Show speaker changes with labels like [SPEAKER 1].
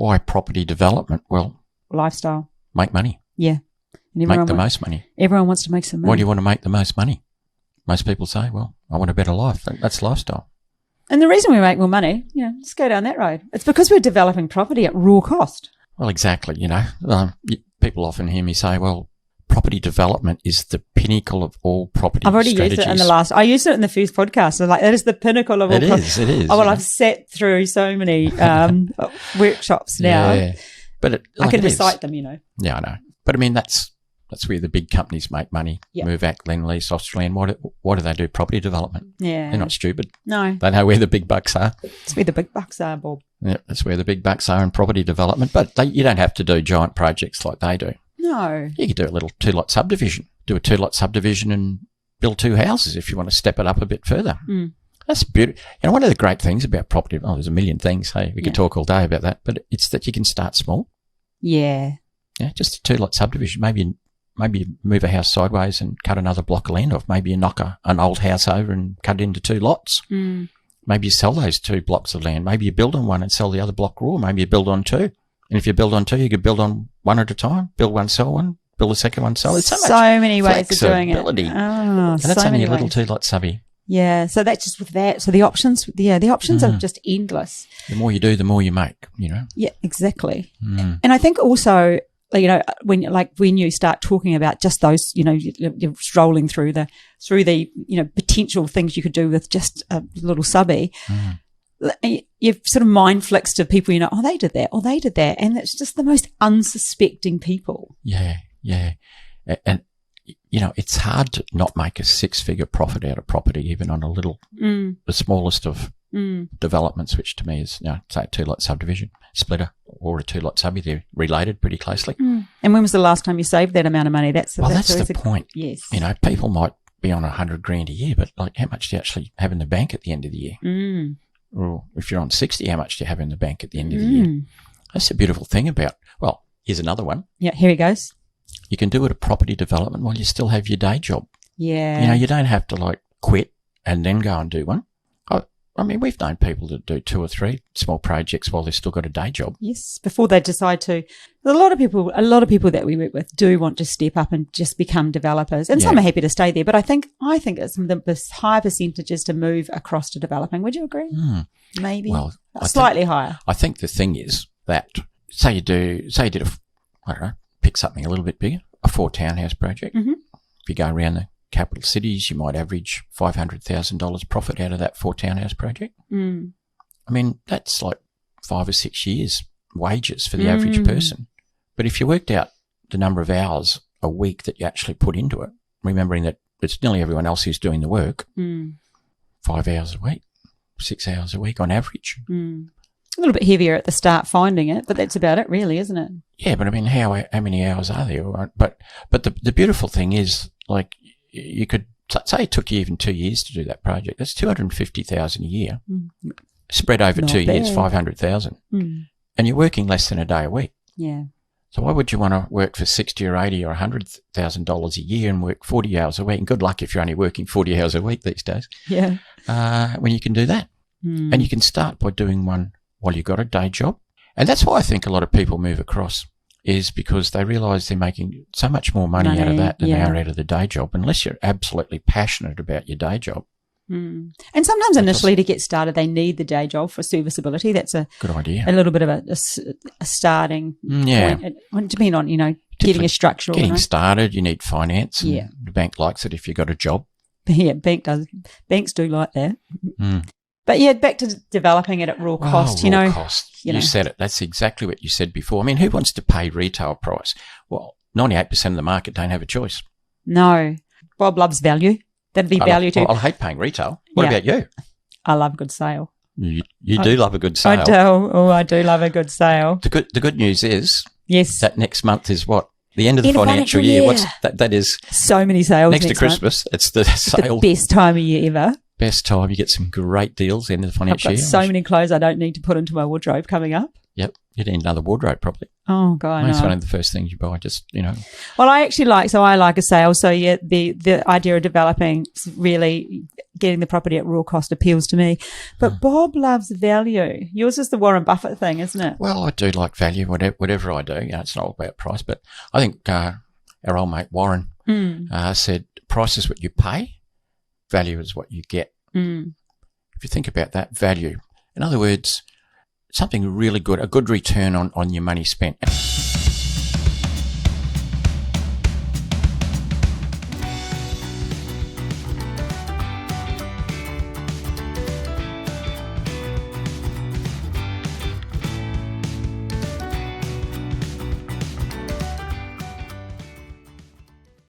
[SPEAKER 1] Why property development? Well,
[SPEAKER 2] lifestyle.
[SPEAKER 1] make money.
[SPEAKER 2] Yeah. And
[SPEAKER 1] Make the most money.
[SPEAKER 2] Everyone wants to make some money.
[SPEAKER 1] Why do you want to make the most money? Most people say, well, I want a better life. That's lifestyle.
[SPEAKER 2] And the reason we make more money, let's go down that road. It's because we're developing property at raw cost.
[SPEAKER 1] Well, exactly. People often hear me say, well, property development is the pinnacle of all property
[SPEAKER 2] I've already
[SPEAKER 1] strategies.
[SPEAKER 2] used it in the last. I used it in the first podcast. So that is the pinnacle of all.
[SPEAKER 1] It is.
[SPEAKER 2] Oh, well, I've sat through so many workshops now.
[SPEAKER 1] Yeah. But
[SPEAKER 2] I can recite them,
[SPEAKER 1] Yeah, I know. But I mean, that's where the big companies make money.
[SPEAKER 2] Yep.
[SPEAKER 1] Move Act, Lend Lease, Australian. What do they do? Property development.
[SPEAKER 2] Yeah.
[SPEAKER 1] They're not stupid.
[SPEAKER 2] No.
[SPEAKER 1] They know where the big bucks are.
[SPEAKER 2] It's where the big bucks are, Bob.
[SPEAKER 1] Yeah, that's where the big bucks are in property development. But you don't have to do giant projects like they do.
[SPEAKER 2] No.
[SPEAKER 1] You could do a little 2-lot subdivision. Do a 2-lot subdivision and build 2 houses if you want to step it up a bit further.
[SPEAKER 2] Mm.
[SPEAKER 1] That's beautiful. One of the great things about property, there's a million things. Hey, we could talk all day about that, but it's that you can start small.
[SPEAKER 2] Yeah.
[SPEAKER 1] Yeah, just a 2-lot subdivision. Maybe you move a house sideways and cut another block of land off. Maybe you knock an old house over and cut it into 2 lots.
[SPEAKER 2] Mm.
[SPEAKER 1] Maybe you sell those 2 blocks of land. Maybe you build on one and sell the other block raw. Maybe you build on 2. And if you build on 2, you could build on one at a time. Build one, sell one. Build a second one, sell. It's so
[SPEAKER 2] many ways of doing it.
[SPEAKER 1] And that's only a little 2-lot subby.
[SPEAKER 2] Yeah, so that's just with that. So the options, are just endless.
[SPEAKER 1] The more you do, the more you make,
[SPEAKER 2] Yeah, exactly.
[SPEAKER 1] Mm.
[SPEAKER 2] And I think also, when you start talking about just those, you're strolling through the potential things you could do with just a little subby.
[SPEAKER 1] Mm.
[SPEAKER 2] You've sort of mind flicks to people, they did that, or they did that. And it's just the most unsuspecting people.
[SPEAKER 1] Yeah. And, it's hard to not make a 6-figure profit out of property, even on the smallest of developments, which to me is, say a 2-lot subdivision, splitter, or a 2-lot subby. They're related pretty closely.
[SPEAKER 2] Mm. And when was the last time you saved that amount of money? That's
[SPEAKER 1] the point.
[SPEAKER 2] Yes.
[SPEAKER 1] People might be on $100,000 a year, but how much do you actually have in the bank at the end of the year?
[SPEAKER 2] Mm.
[SPEAKER 1] Or if you're on 60, how much do you have in the bank at the end of the year? That's the beautiful thing about, here's another one.
[SPEAKER 2] Yeah, here he goes.
[SPEAKER 1] You can do it a property development while you still have your day job.
[SPEAKER 2] Yeah.
[SPEAKER 1] You don't have to quit and then go and do one. I mean, we've known people that do 2 or 3 small projects while they've still got a day job.
[SPEAKER 2] Yes, before they decide to. A lot of people that we work with do want to step up and just become developers, and some are happy to stay there. But I think it's the high percentages to move across to developing. Would you agree?
[SPEAKER 1] Mm.
[SPEAKER 2] Maybe
[SPEAKER 1] slightly
[SPEAKER 2] higher.
[SPEAKER 1] I think the thing is that say you did pick something a little bit bigger, a 4 townhouse project. Mm-hmm. If you go around the capital cities, you might average $500,000 profit out of that 4 townhouse project.
[SPEAKER 2] Mm.
[SPEAKER 1] I mean, that's like 5 or 6 years wages for the average person. But if you worked out the number of hours a week that you actually put into it, remembering that it's nearly everyone else who's doing the work, 5 hours a week, 6 hours a week on average.
[SPEAKER 2] Mm. A little bit heavier at the start finding it, but that's about it really, isn't it?
[SPEAKER 1] Yeah, but I mean, how many hours are there? But the beautiful thing is, you could say it took you even 2 years to do that project. That's $250,000 a year, spread over
[SPEAKER 2] Not
[SPEAKER 1] 2 years,
[SPEAKER 2] bad.
[SPEAKER 1] $500,000, and you're working less than a day a week.
[SPEAKER 2] Yeah.
[SPEAKER 1] So why would you want to work for $60,000 or $80,000 or $100,000 a year and work 40 hours a week? And good luck if you're only working 40 hours a week these days.
[SPEAKER 2] Yeah.
[SPEAKER 1] When you can do that, and you can start by doing one while you've got a day job. And that's why I think a lot of people move across, is because they realise they're making so much more money out of that than they are out of the day job, unless you're absolutely passionate about your day job.
[SPEAKER 2] Mm. And sometimes initially to get started, they need the day job for serviceability. That's a
[SPEAKER 1] good idea.
[SPEAKER 2] A little bit of a starting point. It would depend on, getting a structure.
[SPEAKER 1] Getting started, you need finance. And the bank likes it if you've got a job.
[SPEAKER 2] Yeah, banks do like that.
[SPEAKER 1] Mm.
[SPEAKER 2] But back to developing it at raw cost,
[SPEAKER 1] raw cost. You said it. That's exactly what you said before. I mean, who wants to pay retail price? Well, 98% of the market don't have a choice.
[SPEAKER 2] No. Bob loves value. That'd be value too.
[SPEAKER 1] I hate paying retail. What about you?
[SPEAKER 2] I love a good sale.
[SPEAKER 1] You do love a good sale.
[SPEAKER 2] I do. Oh, I do love a good sale.
[SPEAKER 1] The good news is
[SPEAKER 2] yes,
[SPEAKER 1] that next month is what? The end of the financial year. What's that is
[SPEAKER 2] so many sales
[SPEAKER 1] next to Christmas.
[SPEAKER 2] Month.
[SPEAKER 1] It's the sale.
[SPEAKER 2] The best time of year ever.
[SPEAKER 1] Best time. You get some great deals end of the financial year.
[SPEAKER 2] I've got so many clothes I don't need to put into my wardrobe coming up.
[SPEAKER 1] Yep. You need another wardrobe probably.
[SPEAKER 2] Oh, God,
[SPEAKER 1] That's one of the first things you buy, just,
[SPEAKER 2] Well, I like a sale. So, the idea of developing really getting the property at raw cost appeals to me. But Bob loves value. Yours is the Warren Buffett thing, isn't it?
[SPEAKER 1] Well, I do like value, whatever I do. It's not all about price, but I think our old mate Warren said, price is what you pay, value is what you get. If you think about that, value. In other words, something really good, a good return on your money spent.